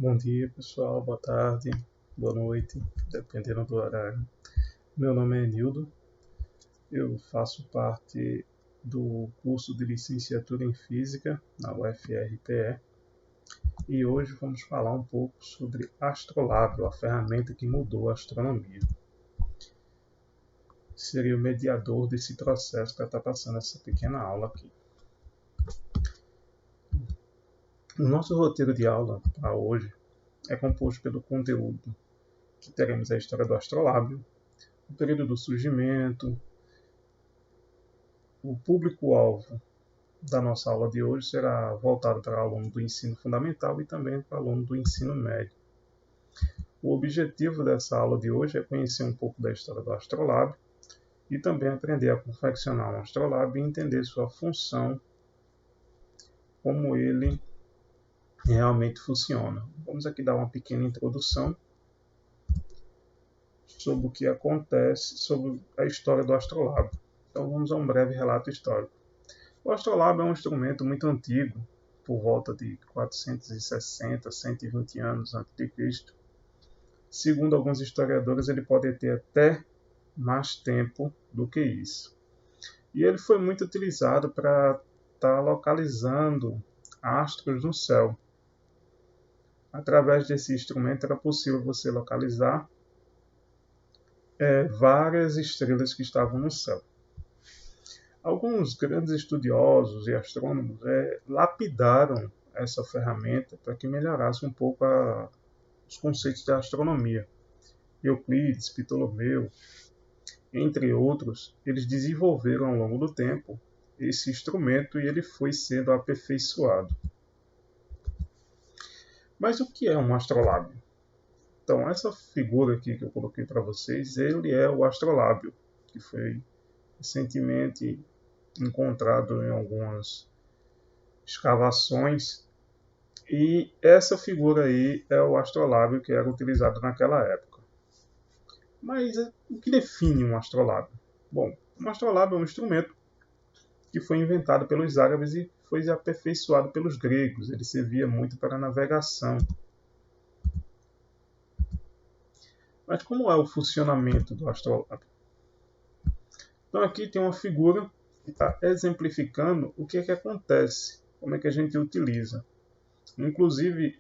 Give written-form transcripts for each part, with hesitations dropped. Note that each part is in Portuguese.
Bom dia, pessoal. Boa tarde, boa noite, dependendo do horário. Meu nome é Nildo. Eu faço parte do curso de licenciatura em Física na UFRPE e hoje vamos falar um pouco sobre Astrolab, a ferramenta que mudou a astronomia. Seria o mediador desse processo para estar passando essa pequena aula aqui. O nosso roteiro de aula para hoje é composto pelo conteúdo que teremos a história do astrolábio, o período do surgimento. O público-alvo da nossa aula de hoje será voltado para aluno do ensino fundamental e também para aluno do ensino médio. O objetivo dessa aula de hoje é conhecer um pouco da história do astrolábio e também aprender a confeccionar um astrolábio e entender sua função, como ele realmente funciona. Vamos aqui dar uma pequena introdução sobre o que acontece, sobre a história do astrolábio. Então vamos a um breve relato histórico. O astrolábio é um instrumento muito antigo, por volta de 460, 120 anos antes de Cristo. Segundo alguns historiadores, ele pode ter até mais tempo do que isso. E ele foi muito utilizado para estar localizando astros no céu. Através desse instrumento era possível você localizar várias estrelas que estavam no céu. Alguns grandes estudiosos e astrônomos lapidaram essa ferramenta para que melhorasse um pouco os conceitos da astronomia. Euclides, Ptolomeu, entre outros, eles desenvolveram ao longo do tempo esse instrumento e ele foi sendo aperfeiçoado. Mas o que é um astrolábio? Então, essa figura aqui que eu coloquei para vocês, ele é o astrolábio, que foi recentemente encontrado em algumas escavações, e essa figura aí é o astrolábio que era utilizado naquela época. Mas o que define um astrolábio? Bom, um astrolábio é um instrumento que foi inventado pelos árabes e foi aperfeiçoado pelos gregos. Ele servia muito para navegação. Mas como é o funcionamento do astrolábio? Então aqui tem uma figura que está exemplificando o que é que acontece, como é que a gente utiliza. Inclusive,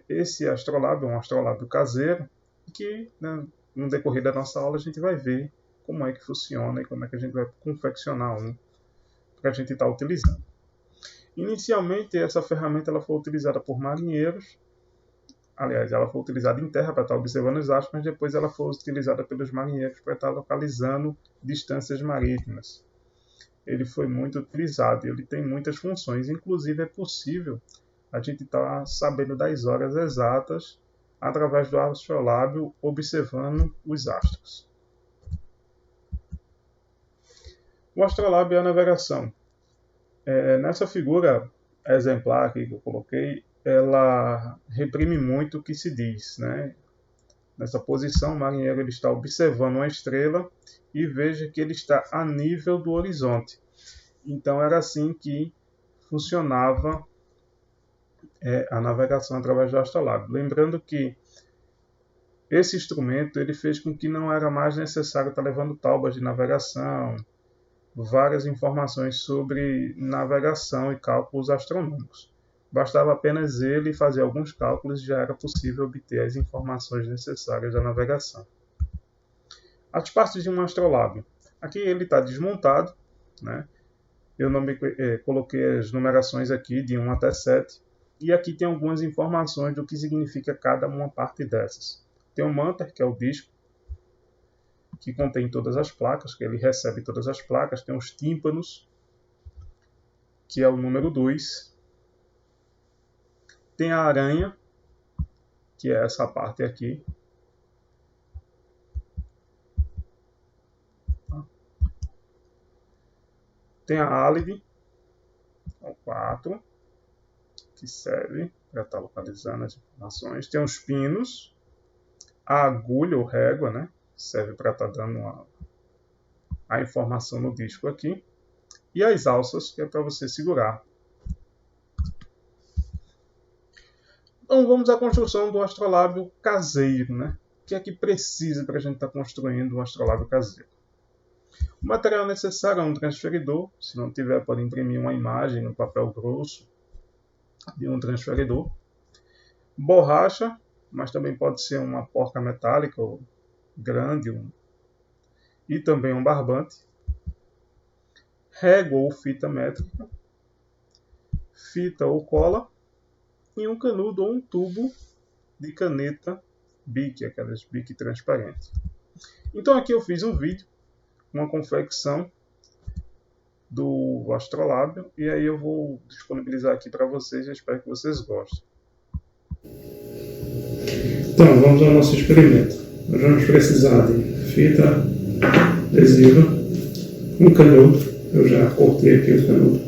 esse astrolábio é um astrolábio caseiro, que no decorrer da nossa aula a gente vai ver como é que funciona e como é que a gente vai confeccionar um para a gente estar utilizando. Inicialmente, essa ferramenta ela foi utilizada por marinheiros. Aliás, ela foi utilizada em terra para estar observando os astros, mas depois ela foi utilizada pelos marinheiros para estar localizando distâncias marítimas. Ele foi muito utilizado e ele tem muitas funções. Inclusive, é possível a gente estar sabendo das horas exatas através do astrolábio observando os astros. O astrolábio é a navegação. Nessa figura exemplar aqui que eu coloquei, ela reprime muito o que se diz, né? Nessa posição, o marinheiro ele está observando uma estrela e veja que ele está a nível do horizonte. Então era assim que funcionava a navegação através do astrolábio. Lembrando que esse instrumento ele fez com que não era mais necessário estar levando taubas de navegação, várias informações sobre navegação e cálculos astronômicos. Bastava apenas ele fazer alguns cálculos e já era possível obter as informações necessárias da navegação. As partes de um astrolábio. Aqui ele está desmontado, né? Eu coloquei as numerações aqui de 1 até 7. E aqui tem algumas informações do que significa cada uma parte dessas. Tem o manter, que é o disco, que contém todas as placas, que ele recebe todas as placas. Tem os tímpanos, que é o número 2. Tem a aranha, que é essa parte aqui. Tem a álide, o 4, que serve para estar localizando as informações. Tem os pinos, a agulha ou régua, né? Serve para estar dando a informação no disco aqui. E as alças, que é para você segurar. Então vamos à construção do astrolábio caseiro, né? O que é que precisa para a gente estar construindo um astrolábio caseiro? O material necessário é um transferidor. Se não tiver, pode imprimir uma imagem no papel grosso de um transferidor. Borracha, mas também pode ser uma porca metálica ou grande, e também um barbante. Régua ou fita métrica. Fita ou cola. E um canudo ou um tubo de caneta Bic, aquelas Bic transparentes. Então aqui eu fiz um vídeo, uma confecção do astrolábio, e aí eu vou disponibilizar aqui para vocês, eu espero que vocês gostem. Então, vamos ao nosso experimento. Nós vamos precisar de fita adesiva, um canudo, eu já cortei aqui o canudo,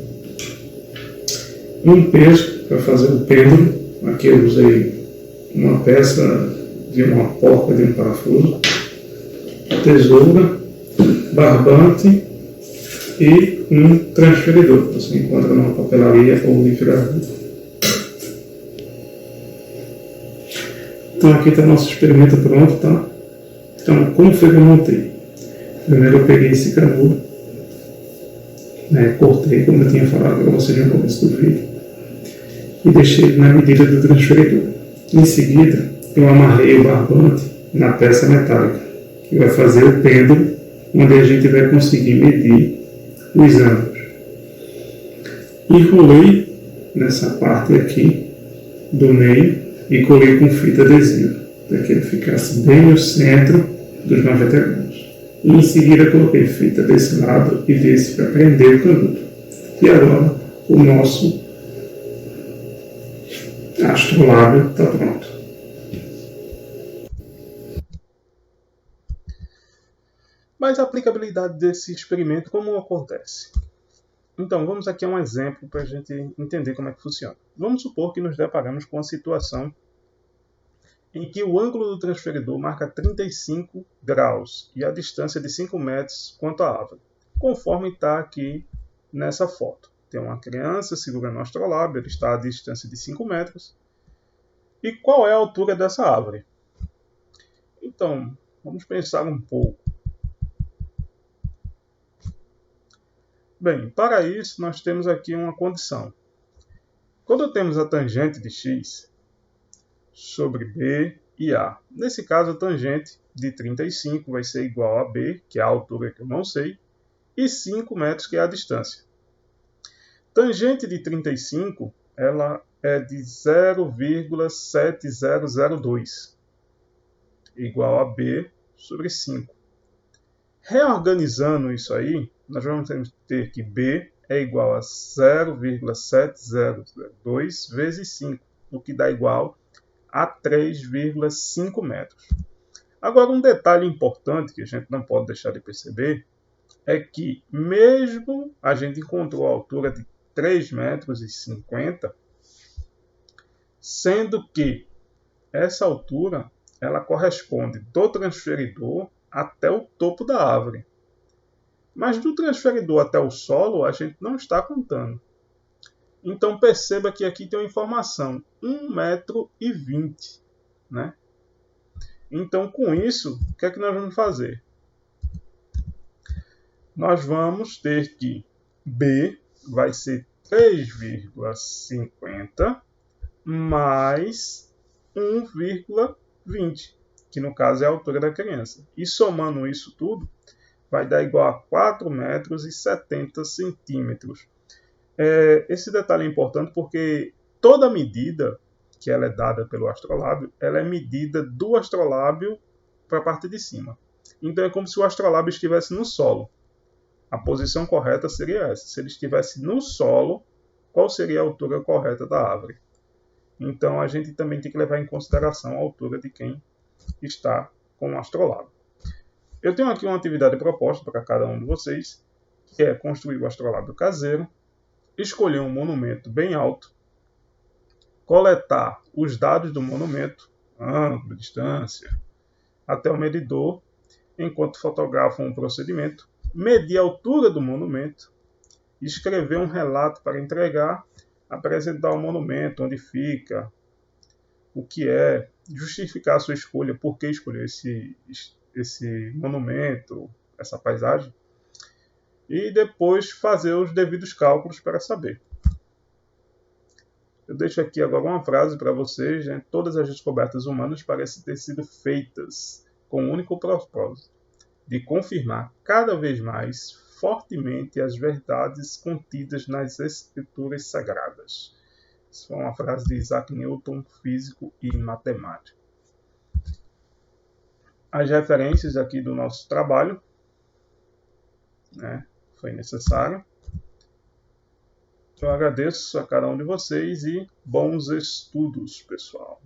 um peso para fazer o pêndulo, aqui eu usei uma peça de uma porca de um parafuso, tesoura, barbante e um transferidor, que você encontra numa papelaria ou livraria. Então aqui está nosso experimento pronto, tá? Então, como foi que eu montei? Primeiro eu peguei esse canudo, né, cortei, como eu tinha falado para vocês no começo do vídeo, e deixei ele na medida do transferidor. Em seguida, eu amarrei o barbante na peça metálica, que vai fazer o pêndulo, onde a gente vai conseguir medir os ângulos. Enrolei nessa parte aqui do meio e colei com fita adesiva, para que ele ficasse bem no centro dos 90 graus. E em seguida coloquei fita desse lado e desse para prender o canudo. E agora o nosso astrolábio está pronto. Mas a aplicabilidade desse experimento, como acontece? Então, vamos aqui a um exemplo para a gente entender como é que funciona. Vamos supor que nos deparamos com uma situação em que o ângulo do transferidor marca 35 graus e a distância de 5 metros quanto à árvore, conforme está aqui nessa foto. Tem uma criança segurando o astrolábio, ele está a distância de 5 metros. E qual é a altura dessa árvore? Então, vamos pensar um pouco. Bem, para isso nós temos aqui uma condição. Quando temos a tangente de x sobre b e a, nesse caso a tangente de 35 vai ser igual a b, que é a altura que eu não sei, e 5 metros, que é a distância. Tangente de 35, ela é de 0,7002, igual a b sobre 5. Reorganizando isso aí, nós vamos ter que b é igual a 0,7002 vezes 5, o que dá igual a 3,5 metros. Agora, um detalhe importante que a gente não pode deixar de perceber é que, mesmo a gente encontrou a altura de 3,50 metros, sendo que essa altura ela corresponde do transferidor até o topo da árvore. Mas do transferidor até o solo a gente não está contando. Então perceba que aqui tem uma informação, 1,20 m, né? Então com isso, o que é que nós vamos fazer? Nós vamos ter que B vai ser 3,50 mais 1,20, que no caso é a altura da criança. E somando isso tudo, vai dar igual a 4,70 metros. Esse detalhe é importante porque toda medida que ela é dada pelo astrolábio, ela é medida do astrolábio para a parte de cima. Então é como se o astrolábio estivesse no solo. A posição correta seria essa. Se ele estivesse no solo, qual seria a altura correta da árvore? Então a gente também tem que levar em consideração a altura de quem está com o astrolábio. Eu tenho aqui uma atividade proposta para cada um de vocês, que é construir o astrolábio caseiro, escolher um monumento bem alto, coletar os dados do monumento, ângulo, distância, até o medidor, enquanto fotografam um procedimento, medir a altura do monumento, escrever um relato para entregar, apresentar o monumento, onde fica, o que é, justificar a sua escolha, por que escolher esse monumento, essa paisagem, e depois fazer os devidos cálculos para saber. Eu deixo aqui agora uma frase para vocês, né? Todas as descobertas humanas parecem ter sido feitas com o único propósito de confirmar cada vez mais fortemente as verdades contidas nas escrituras sagradas. Isso foi uma frase de Isaac Newton, físico e matemático. As referências aqui do nosso trabalho, né, foi necessário. Eu agradeço a cada um de vocês e bons estudos, pessoal.